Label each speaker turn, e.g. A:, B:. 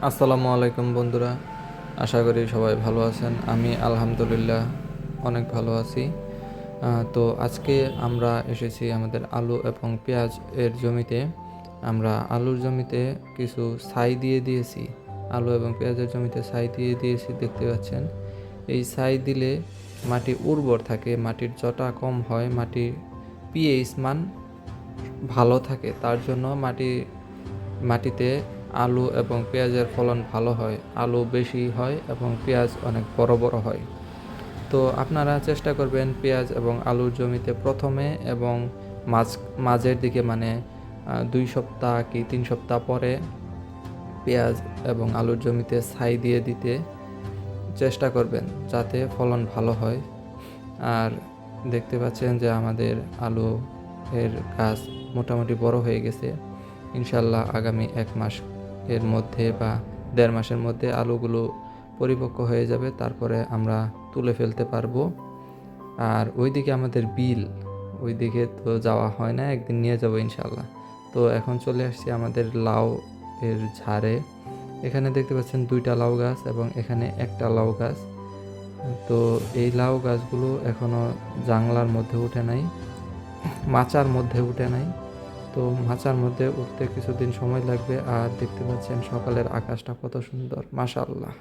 A: আসসালামু আলাইকুম বন্ধুরা, আশা করি সবাই ভালো আছেন। আমি আলহামদুলিল্লাহ অনেক ভালো আছি। তো আজকে আমরা এসেছি আমাদের আলু এবং পেঁয়াজ এর জমিতে। আমরা আলুর জমিতে কিছু ছাই দিয়ে দিয়েছি, আলু এবং পেঁয়াজের জমিতে ছাই দিয়ে দিয়েছি, দেখতে পাচ্ছেন। এই ছাই দিলে মাটি উর্বর থাকে, মাটির জটা কম হয়, মাটির পিএইচ মান ভালো থাকে। তার জন্য মাটিতে আলু এবং পেঁয়াজের ফলন ভালো হয়, আলু বেশি হয় এবং পেঁয়াজ অনেক বড় বড় হয়। তো আপনারা চেষ্টা করবেন পেঁয়াজ এবং আলুর জমিতে প্রথমে এবং মাঝের দিকে, মানে 2 সপ্তাহ কি 3 সপ্তাহ পরে পেঁয়াজ এবং আলুর জমিতে ছাই দিয়ে দিতে চেষ্টা করবেন, যাতে ফলন ভালো হয়। আর দেখতে পাচ্ছেন যে আমাদের আলু এর গাছ মোটামুটি বড় হয়ে গেছে। ইনশাল্লাহ আগামী 1 মাস এর মধ্যে বা 1.5 মাসের মধ্যে আলুগুলো পরিপক্ক হয়ে যাবে, তারপরে আমরা তুলে ফেলতে পারবো। আর ওইদিকে আমাদের বিল, ওইদিকে তো যাওয়া হয় না, একদিন নিয়ে যাবো ইনশাল্লাহ। তো এখন চলে আসছি আমাদের লাউ এর ঝাড়ে। এখানে দেখতে পাচ্ছেন 2টা লাউ গাছ এবং এখানে একটা লাউ গাছ। তো এই লাউ গাছগুলো এখনো জাংলার মধ্যে উঠে নাই, মাচার মধ্যে উঠে নাই। তো মাচার মধ্যে উঠতে কিছুদিন সময় লাগবে। আর দেখতে পাচ্ছেন সকালের আকাশটা কত সুন্দর, মাশাআল্লাহ।